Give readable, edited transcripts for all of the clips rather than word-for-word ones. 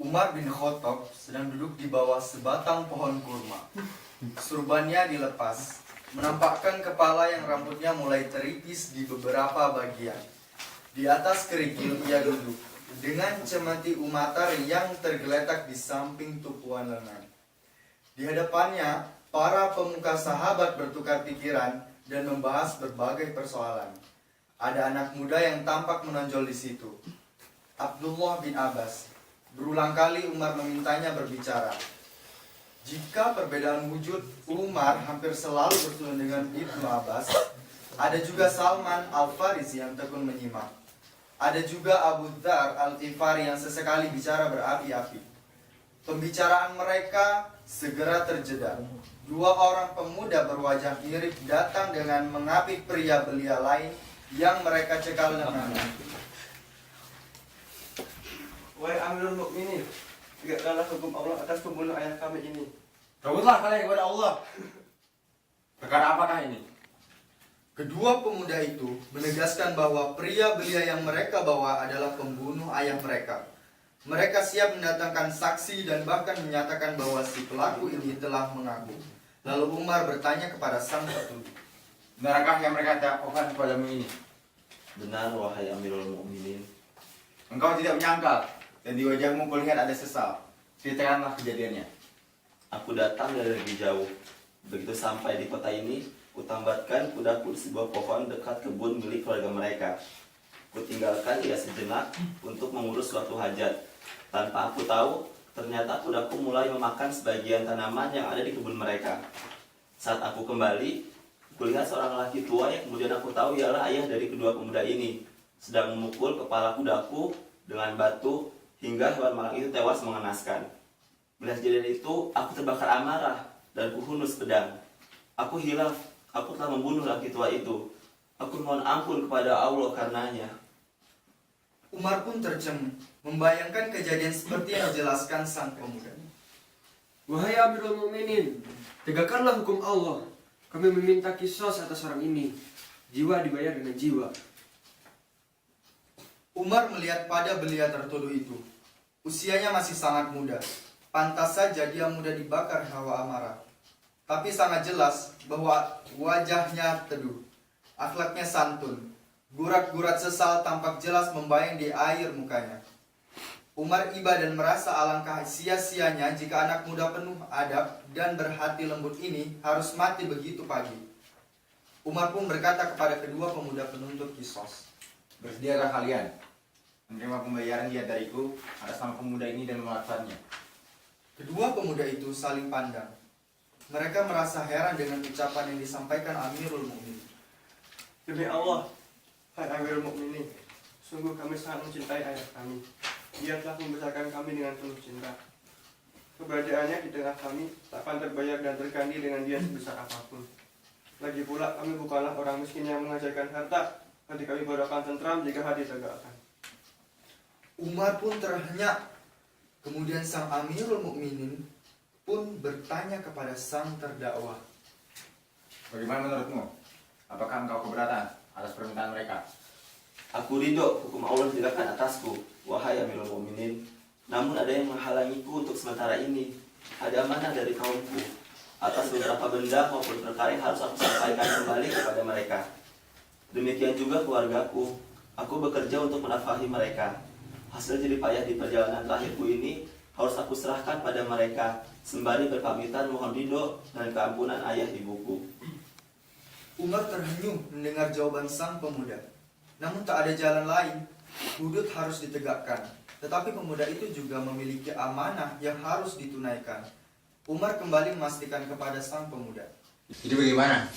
Umar bin Khattab sedang duduk di bawah sebatang pohon kurma. Surbannya dilepas, menampakkan kepala yang rambutnya mulai teripis di beberapa bagian. Di atas kerikil ia duduk, dengan cemeti umatar yang tergeletak di samping tumpuan lengan. Di hadapannya, para pemuka sahabat bertukar pikiran dan membahas berbagai persoalan. Ada anak muda yang tampak menonjol di situ, Abdullah bin Abbas. Berulang kali Umar memintanya berbicara. Jika perbedaan wujud Umar hampir selalu bertemu dengan Ibnu Abbas, ada juga Salman Al-Farisi yang tekun menyimak. Ada juga Abu Dzar Al-Ghifari yang sesekali bicara berapi-api. Pembicaraan mereka segera terjeda. Dua orang pemuda berwajah mirip datang dengan mengapik pria belia lain yang mereka cekal dengan Wahai Amirul Mukminin, tegakkanlah hukum Allah atas pembunuh ayah kami ini. Takutlah kalian kepada Allah. Perkara apakah ini? Kedua pemuda itu menegaskan bahwa pria belia yang mereka bawa adalah pembunuh ayah mereka. Mereka siap mendatangkan saksi dan bahkan menyatakan bahwa si pelaku ini telah mengaku. Lalu Umar bertanya kepada sang petuduh, Benarkah yang mereka dakwahkan kepadamu ini? Benar, wahai Amirul Mukminin. Engkau tidak menyangkal, dan di wajahmu kulihat ada sesal. Ceritakanlah kejadiannya. Aku datang dari lebih jauh. Begitu sampai di kota ini, kutambatkan kudaku di sebuah pohon dekat kebun milik keluarga mereka. Kutinggalkan ia sejenak untuk mengurus suatu hajat. Tanpa aku tahu, ternyata kudaku mulai memakan sebagian tanaman yang ada di kebun mereka. Saat aku kembali, kulihat seorang lelaki tua yang kemudian aku tahu ialah ayah dari kedua pemuda ini, sedang memukul kepala kudaku dengan batu hingga hewan malang itu tewas mengenaskan. Melihat kejadian itu, aku terbakar amarah dan kuhunus pedang. Aku hilaf, aku telah membunuh laki tua itu. Aku mohon ampun kepada Allah karenanya. Umar pun tercengang, membayangkan kejadian seperti yang dijelaskan sang pemuda. Wahai Amirul Mukminin, tegakkanlah hukum Allah. Kami meminta kisos atas orang ini. Jiwa dibayar dengan jiwa. Umar melihat pada belia tertuduh itu. Usianya masih sangat muda. Pantas saja dia mudah dibakar hawa amarah. Tapi sangat jelas bahwa wajahnya teduh. Akhlaknya santun. Gurat-gurat sesal tampak jelas membayang di air mukanya. Umar iba dan merasa alangkah sia-sianya jika anak muda penuh adab dan berhati lembut ini harus mati begitu pagi. Umar pun berkata kepada kedua pemuda penuntut kisos, Bersediakah kalian menerima pembayaran diat dariku atas nama pemuda ini dan memaafkannya? Kedua pemuda itu saling pandang. Mereka merasa heran dengan ucapan yang disampaikan Amirul Mukminin. Demi Allah, hai Amirul Mukminin, sungguh kami sangat mencintai ayah kami. Dia telah membesarkan kami dengan penuh cinta. Keberadaannya di tengah kami tak akan terbayar dan terganti dengan dia sebesar apapun. Lagi pula kami bukanlah orang miskin yang mengajarkan harta. Hati kami baru akan tentram jika hati tegakkan. Umar pun terhenyak. Kemudian sang Amirul Mukminin pun bertanya kepada sang terdakwa, Bagaimana menurutmu? Apakah engkau keberatan atas permintaan mereka? Aku ridho hukum Allah ditegakkan atasku, wahai Amirul Mukminin. Namun ada yang menghalangiku untuk sementara ini. Ada amanah dari kaumku. Atas beberapa benda maupun perkara yang harus aku sampaikan kembali kepada mereka. Demikian juga keluargaku. Aku bekerja untuk menafkahi mereka. Hasil jerih payah di perjalanan terakhirku ini harus aku serahkan pada mereka, sembari berpamitan mohon ridho dan keampunan ayah ibuku. Umar terhenyuh mendengar jawaban sang pemuda. Namun tak ada jalan lain. Hudud harus ditegakkan. Tetapi pemuda itu juga memiliki amanah yang harus ditunaikan. Umar kembali memastikan kepada sang pemuda. Jadi bagaimana?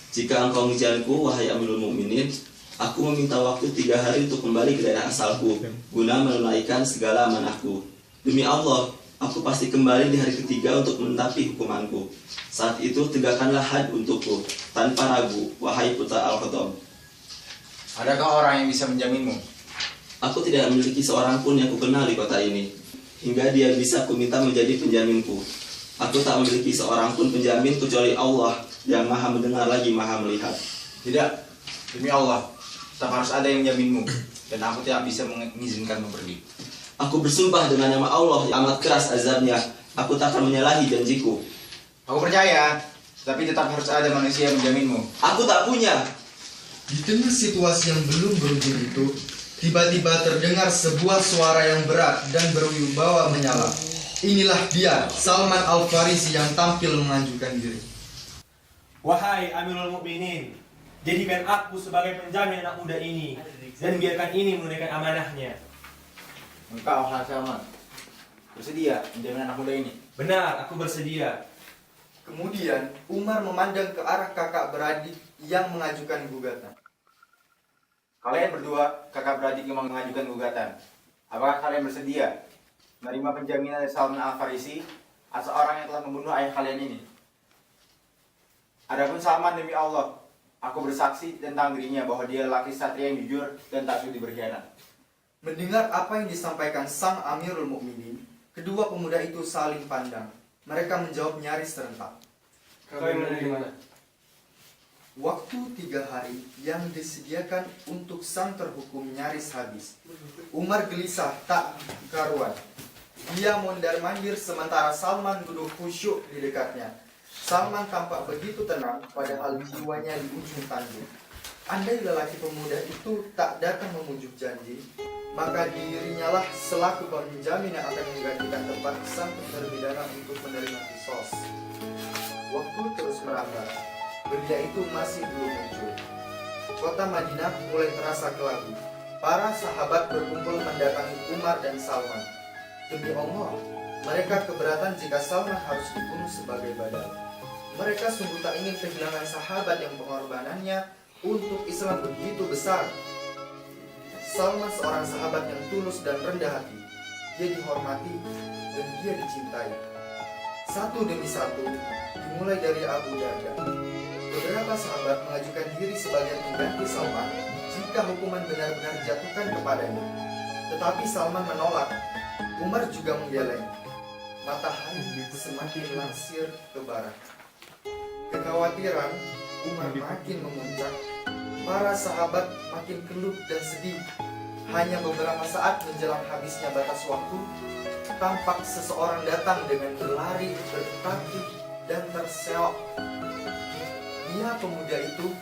Jika engkau mengejarku, wahai Amirul Mukminin, aku meminta waktu 3 hari untuk kembali ke daerah asalku, guna menunaikan segala amanahku. Demi Allah, aku pasti kembali di hari ketiga untuk menetapi hukumanku. Saat itu tegakkanlah had untukku, tanpa ragu, wahai putra Al-Khattab. Adakah orang yang bisa menjaminmu? Aku tidak memiliki seorang pun yang kukenal di kota ini, hingga dia bisa kuminta menjadi penjaminku. Aku tak memiliki seorang pun penjamin kecuali Allah yang maha mendengar lagi maha melihat. Tidak, demi Allah, tetap harus ada yang menjaminmu, dan aku tidak bisa mengizinkanmu pergi. Aku bersumpah dengan nama Allah yang amat keras azabnya, aku tak akan menyalahi janjiku. Aku percaya, tapi tetap harus ada manusia yang menjaminmu. Aku tak punya. Di tengah situasi yang belum berujung itu, tiba-tiba terdengar sebuah suara yang berat dan berwibawa menyala. Inilah dia, Salman Al-Farisi yang tampil mengajukan diri. Wahai Amirul Mukminin, jadikan aku sebagai penjamin anak muda ini dan biarkan ini menunaikan amanahnya. Engkau hal Salman bersedia menjamin anak muda ini? Benar, aku bersedia. Kemudian Umar memandang ke arah kakak beradik yang mengajukan gugatan. Kalian berdua kakak beradik yang mengajukan gugatan. Apakah kalian bersedia menerima penjaminan dari Salman Al-Farisi atas orang yang telah membunuh ayah kalian ini? Adapun Salman, demi Allah, aku bersaksi tentang dirinya bahwa dia laki satria yang jujur dan tak sudi berkhianat. Mendengar apa yang disampaikan sang Amirul Mukminin, kedua pemuda itu saling pandang. Mereka menjawab nyaris serentak. Kalian dari mana? Waktu 3 hari yang disediakan untuk sang terhukum nyaris habis. Umar gelisah tak karuan. Dia mondar-mandir sementara Salman duduk khusyuk di dekatnya. Salman tampak begitu tenang padahal jiwanya di ujung tanduk. Andai lelaki pemuda itu tak datang memujuk janji, maka dirinya lah selaku penjamin yang akan menggantikan tempat sang terpidana untuk menerima kisos. Waktu terus merambat. Belia itu masih belum muncul. Kota Madinah mulai terasa kelabu. Para sahabat berkumpul mendatangi Umar dan Salman. Demi Allah, mereka keberatan jika Salman harus dibunuh sebagai badal. Mereka sungguh tak ingin kehilangan sahabat yang pengorbanannya untuk Islam begitu besar. Salman seorang sahabat yang tulus dan rendah hati. Dia dihormati dan dia dicintai. Satu demi satu, dimulai dari Abu Darda. Beberapa sahabat mengajukan diri sebagai pengganti Salman jika hukuman benar-benar dijatuhkan kepadanya. Tetapi Salman menolak. Umar juga menggeleng. Matahari semakin langsir ke barat. Kekhawatiran Umar makin memuncak. Para sahabat makin keluh dan sedih. Hanya beberapa saat menjelang habisnya batas waktu, tampak seseorang datang dengan berlari, bertakbir, dan terseok. Dia pemuda itu,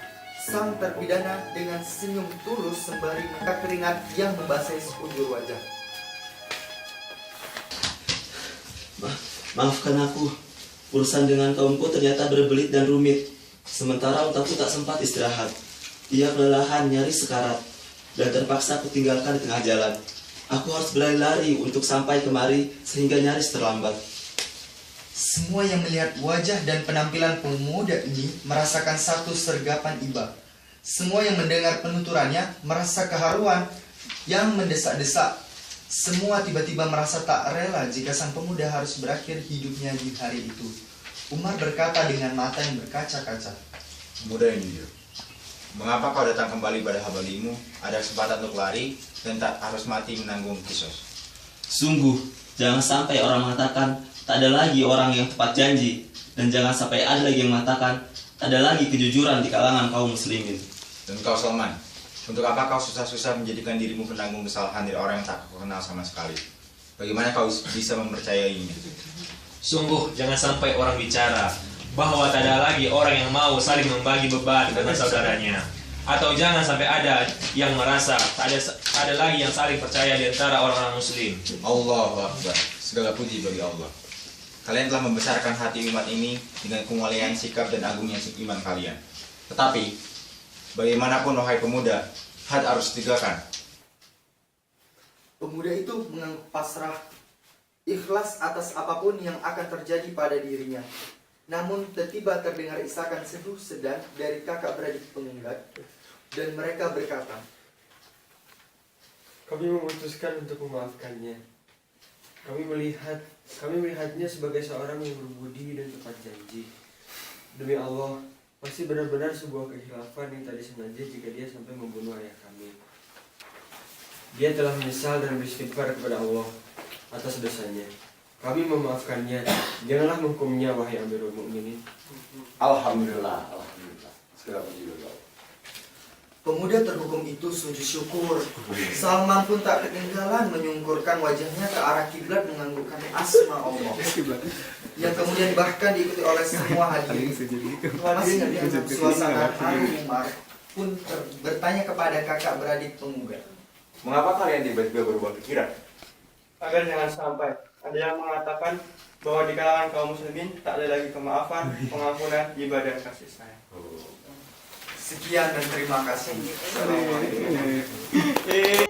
sang terpidana dengan senyum tulus sembari menegak keringat yang membasahi sekujur wajah. Maafkan aku, urusan dengan kaumku ternyata berbelit dan rumit. Sementara untaku tak sempat istirahat. Ia kelelahan nyaris sekarat, dan terpaksa aku tinggalkan di tengah jalan. Aku harus berlari-lari untuk sampai kemari sehingga nyaris terlambat. Semua yang melihat wajah dan penampilan pemuda ini merasakan satu sergapan iba. Semua yang mendengar penuturannya merasa keharuan yang mendesak-desak. Semua tiba-tiba merasa tak rela jika sang pemuda harus berakhir hidupnya di hari itu. Umar berkata dengan mata yang berkaca-kaca. Pemuda yang jujur, mengapa kau datang kembali pada habalimu? Ada kesempatan untuk lari dan tak harus mati menanggung kisos. Sungguh, jangan sampai orang mengatakan tak ada lagi orang yang tepat janji, dan jangan sampai ada lagi yang mengatakan tak ada lagi kejujuran di kalangan kaum muslimin. Dan kau Salman, untuk apa kau susah-susah menjadikan dirimu penanggung kesalahan dari orang yang tak kau kenal sama sekali? Bagaimana kau bisa mempercayainya? Sungguh jangan sampai orang bicara bahwa tak ada lagi orang yang mau saling membagi beban dengan saudaranya. Atau jangan sampai ada yang merasa tak ada lagi yang saling percaya di antara orang-orang muslim. Allahu Akbar, segala puji bagi Allah. Kalian telah membesarkan hati umat ini dengan kemuliaan sikap dan agungnya iman kalian. Tetapi, bagaimanapun wahai pemuda, had harus ditegakkan. Pemuda itu mengangguk pasrah, ikhlas atas apapun yang akan terjadi pada dirinya. Namun tiba-tiba terdengar isakan seduh sedang dari kakak beradik pengunggat, dan mereka berkata, Kami memutuskan untuk memaafkannya. Kami melihatnya sebagai seorang yang berbudi dan tepat janji. Demi Allah, pasti benar-benar sebuah kekhilafan yang tadi sengaja jika dia sampai membunuh ayah kami. Dia telah menyesal dan beristighfar kepada Allah atas dosanya. Kami memaafkannya. Janganlah menghukumnya, wahai Amirul Mukminin. Alhamdulillah, alhamdulillah. Segala puji bagi Allah. Pemuda terhukum itu sujud syukur. Salman pun tak ketinggalan menyungkurkan wajahnya ke arah kiblat menganggukkan asma Allah, yang kemudian bahkan diikuti oleh semua hadirin. Masih dalam suasana haru, Umar pun bertanya kepada kakak beradik penggugat. Mengapa kalian tiba-tiba berubah pikiran? Agar jangan sampai ada yang mengatakan bahwa di kalangan kaum muslimin tak ada lagi kemaafan, pengampunan, ibadah, dan kasih sayang. Sekian dan terima kasih. Assalamualaikum.